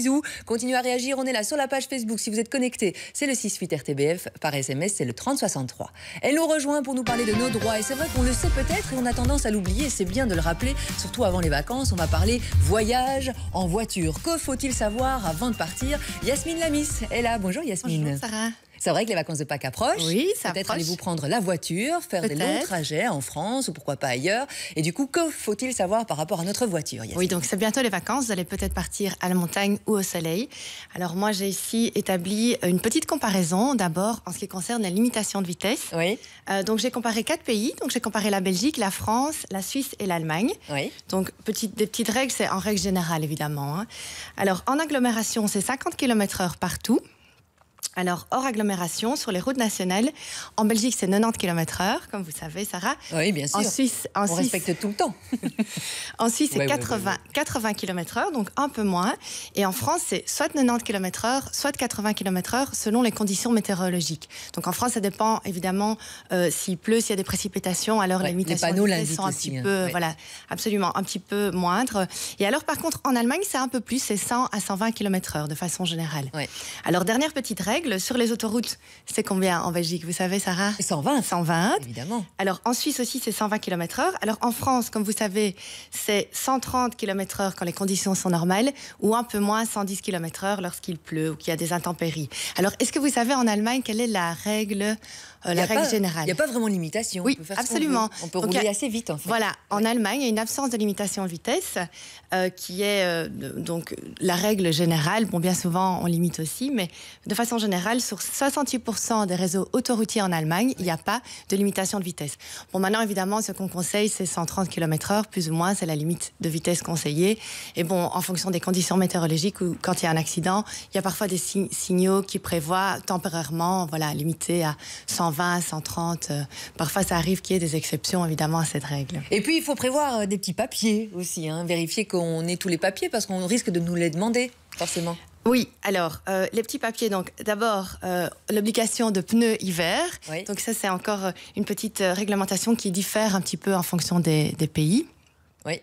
Bisous, continuez à réagir, on est là sur la page Facebook. Si vous êtes connecté, c'est le 6-8 RTBF, par SMS, c'est le 3063. Elle nous rejoint pour nous parler de nos droits et c'est vrai qu'on le sait peut-être et on a tendance à l'oublier, c'est bien de le rappeler, surtout avant les vacances. On va parler voyage en voiture. Que faut-il savoir avant de partir? Yasmine Lamis est là. Bonjour Yasmine. Bonjour Sarah. C'est vrai que les vacances de Pâques approchent. Oui, ça Peut-être approche. allez-vous prendre la voiture, faire des longs trajets en France ou pourquoi pas ailleurs. Et du coup, que faut-il savoir par rapport à notre voiture, Yasmine? Oui, donc c'est bientôt les vacances. Vous allez peut-être partir à la montagne ou au soleil. Alors moi, j'ai ici établi une petite comparaison. D'abord, en ce qui concerne la limitation de vitesse. Oui. Donc j'ai comparé 4 pays. Donc j'ai comparé la Belgique, la France, la Suisse et l'Allemagne. Oui. Donc des petites règles, c'est en règle générale évidemment. Alors en agglomération, c'est 50 km/h partout. Alors, hors agglomération, sur les routes nationales, en Belgique, c'est 90 km/h, comme vous savez, Sarah. Oui, bien sûr. En Suisse, on respecte tout le temps. En Suisse, c'est Ouais, 80 km/h, donc un peu moins. Et en France, c'est soit 90 km/h, soit 80 km/h, selon les conditions météorologiques. Donc en France, ça dépend évidemment s'il pleut, s'il y a des précipitations, alors les limitations de vitesse sont un petit peu, voilà, absolument, un petit peu moindres. Et alors, par contre, en Allemagne, c'est un peu plus, c'est 100 à 120 km/h de façon générale. Ouais. Alors, dernière petite règle, sur les autoroutes, c'est combien en Belgique, vous savez, Sarah? 120. 120. Évidemment. Alors, en Suisse aussi, c'est 120 km/h. Alors, en France, comme vous savez, c'est 130 km/h quand les conditions sont normales, ou un peu moins, 110 km/h lorsqu'il pleut ou qu'il y a des intempéries. Alors, est-ce que vous savez en Allemagne quelle est la règle générale? Il n'y a pas vraiment de limitation. Oui, on peut faire absolument. On peut rouler assez vite, en fait. Voilà, en Allemagne, il y a une absence de limitation de vitesse qui est donc la règle générale. Bon, bien souvent, on limite aussi, mais de façon générale, sur 68% des réseaux autoroutiers en Allemagne, il n'y a pas de limitation de vitesse. Bon, maintenant, évidemment, ce qu'on conseille, c'est 130 km/h, plus ou moins, c'est la limite de vitesse conseillée. Et bon, en fonction des conditions météorologiques ou quand il y a un accident, il y a parfois des signaux qui prévoient temporairement, voilà, limité à 120, 130. Parfois, ça arrive qu'il y ait des exceptions, évidemment, à cette règle. Et puis, il faut prévoir des petits papiers aussi, vérifier qu'on ait tous les papiers parce qu'on risque de nous les demander, forcément. Oui, alors, les petits papiers, donc d'abord, l'obligation de pneus hiver. Oui. Donc ça, c'est encore une petite réglementation qui diffère un petit peu en fonction des pays. Oui.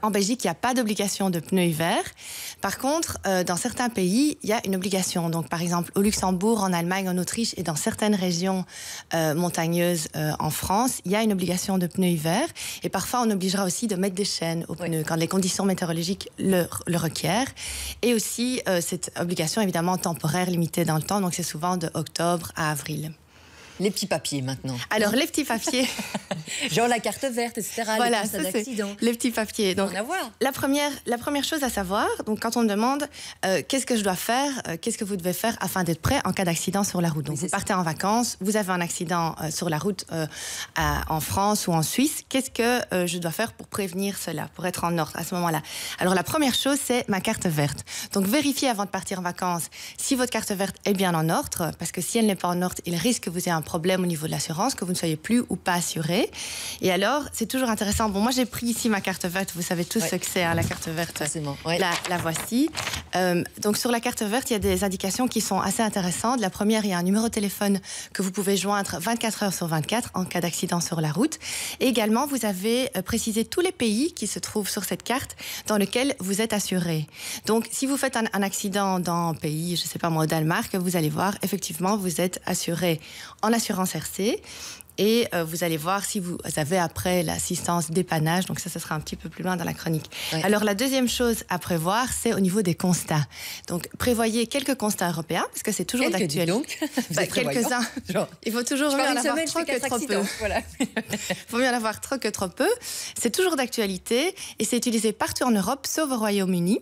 En Belgique, il n'y a pas d'obligation de pneus hiver. Par contre, dans certains pays, il y a une obligation. Donc, par exemple, au Luxembourg, en Allemagne, en Autriche et dans certaines régions montagneuses en France, il y a une obligation de pneus hiver. Et parfois, on obligera aussi de mettre des chaînes aux pneus quand les conditions météorologiques le requièrent. Et aussi, cette obligation, évidemment, temporaire, limitée dans le temps. Donc, c'est souvent de octobre à avril. Les petits papiers maintenant. Alors, les petits papiers. Genre la carte verte, etc. Voilà, les constats d'accident. Les petits papiers. Donc, la première chose à savoir, donc quand on me demande qu'est-ce que je dois faire, qu'est-ce que vous devez faire afin d'être prêt en cas d'accident sur la route. Donc, vous partez en vacances, vous avez un accident sur la route en France ou en Suisse. Qu'est-ce que je dois faire pour prévenir cela, pour être en ordre à ce moment-là? Alors, la première chose, c'est ma carte verte. Donc, vérifiez avant de partir en vacances si votre carte verte est bien en ordre, parce que si elle n'est pas en ordre, il risque que vous ayez un problème au niveau de l'assurance, que vous ne soyez plus ou pas assuré. Et alors, c'est toujours intéressant. Bon, moi, j'ai pris ici ma carte verte. Vous savez tous ce que c'est, la carte verte. La voici. Donc, sur la carte verte, il y a des indications qui sont assez intéressantes. La première, il y a un numéro de téléphone que vous pouvez joindre 24 heures sur 24 en cas d'accident sur la route. Et également, vous avez précisé tous les pays qui se trouvent sur cette carte dans lesquels vous êtes assuré. Donc, si vous faites un accident dans un pays, je ne sais pas moi, au Danemark, vous allez voir, effectivement, vous êtes assuré en assurance RC. Et vous allez voir si vous avez après l'assistance dépannage. Donc ça sera un petit peu plus loin dans la chronique. Oui. Alors la deuxième chose à prévoir, c'est au niveau des constats. Donc prévoyez quelques constats européens, parce que c'est toujours d'actualité. Quelques-uns. Il faut toujours mieux en avoir trop que trop peu. Voilà. Il faut mieux en avoir trop que trop peu. C'est toujours d'actualité et c'est utilisé partout en Europe, sauf au Royaume-Uni.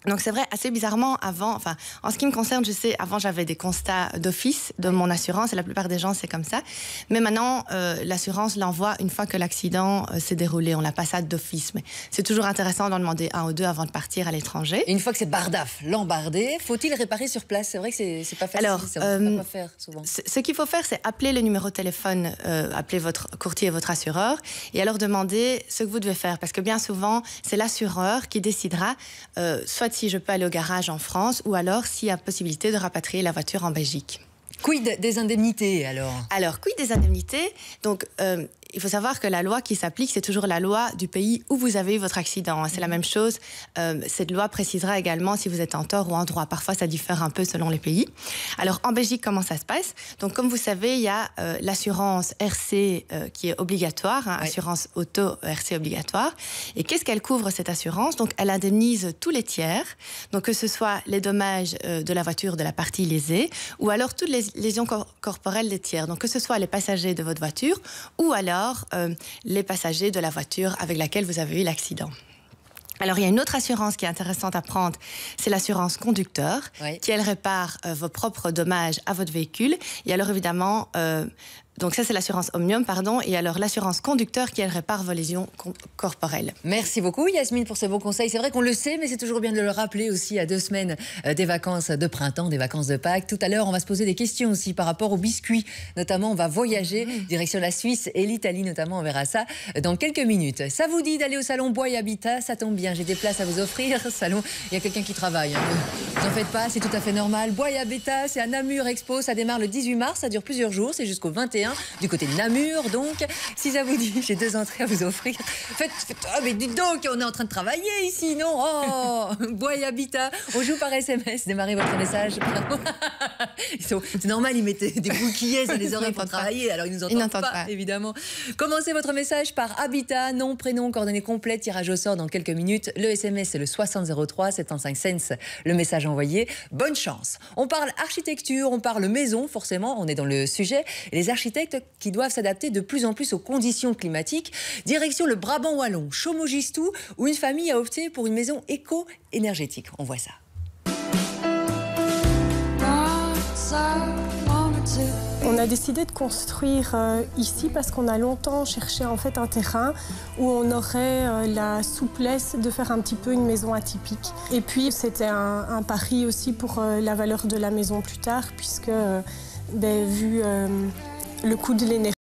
Donc c'est vrai, assez bizarrement, avant, enfin, en ce qui me concerne, je sais, avant j'avais des constats d'office de mon assurance, et la plupart des gens c'est comme ça. Mais maintenant, l'assurance l'envoie une fois que l'accident s'est déroulé. On l'a pas ça d'office, mais c'est toujours intéressant d'en demander un ou deux avant de partir à l'étranger. Et une fois que c'est bardaf, l'embardé, faut-il réparer sur place? C'est vrai que c'est pas facile. Alors, ça, on ne sait pas quoi faire souvent. Ce qu'il faut faire, c'est appeler le numéro de téléphone, appeler votre courtier et votre assureur, et alors demander ce que vous devez faire, parce que bien souvent, c'est l'assureur qui décidera soit si je peux aller au garage en France, ou alors s'il y a possibilité de rapatrier la voiture en Belgique. Quid des indemnités alors? Alors, quid des indemnités? Donc, il faut savoir que la loi qui s'applique, c'est toujours la loi du pays où vous avez eu votre accident. C'est la même chose. Cette loi précisera également si vous êtes en tort ou en droit. Parfois, ça diffère un peu selon les pays. Alors, en Belgique, comment ça se passe? Donc, comme vous savez, il y a l'assurance RC qui est obligatoire, assurance auto RC obligatoire. Et qu'est-ce qu'elle couvre, cette assurance? Donc, elle indemnise tous les tiers. Donc, que ce soit les dommages de la voiture de la partie lésée ou alors toutes les lésions corporelles des tiers. Donc, que ce soit les passagers de votre voiture ou alors les passagers de la voiture avec laquelle vous avez eu l'accident. Alors, il y a une autre assurance qui est intéressante à prendre, c'est l'assurance conducteur, qui, elle, répare vos propres dommages à votre véhicule. Et alors, évidemment, donc ça, c'est l'assurance Omnium, pardon. Et alors, l'assurance conducteur qui, elle, répare vos lésions corporelles. Merci beaucoup, Yasmine, pour ces bons conseils. C'est vrai qu'on le sait, mais c'est toujours bien de le rappeler aussi à 2 semaines des vacances de printemps, des vacances de Pâques. Tout à l'heure, on va se poser des questions aussi par rapport aux biscuits. Notamment, on va voyager direction la Suisse et l'Italie, notamment. On verra ça dans quelques minutes. Ça vous dit d'aller au salon Bois et Habitat? Ça tombe bien, j'ai des places à vous offrir. Salon, il y a quelqu'un qui travaille. Vous n'en faites pas, c'est tout à fait normal. Bois et Habitat, c'est à Namur Expo. Ça démarre le 18 mars, ça dure plusieurs jours. C'est jusqu'au 21 du côté de Namur. Donc, si ça vous dit, j'ai 2 entrées à vous offrir. Faites oh, mais dites donc, on est en train de travailler ici, non? Oh, Bois et Habitat, on joue par SMS. Démarrez votre message. C'est normal, ils mettaient des boucliers sur les oreilles pour travailler, alors ils nous entendent pas, évidemment. Commencez votre message par Habitat, nom, prénom, coordonnées complètes, tirage au sort dans quelques minutes. Le SMS, c'est le 6003 75 cents, le message envoyé. Bonne chance. On parle architecture, on parle maison, forcément, on est dans le sujet. Et les architectes qui doivent s'adapter de plus en plus aux conditions climatiques. Direction le Brabant wallon, Chaumeau-Gistou, où une famille a opté pour une maison éco-énergétique. On voit ça. On a décidé de construire ici parce qu'on a longtemps cherché en fait un terrain où on aurait la souplesse de faire un petit peu une maison atypique. Et puis c'était un pari aussi pour la valeur de la maison plus tard puisque vu le coût de l'énergie,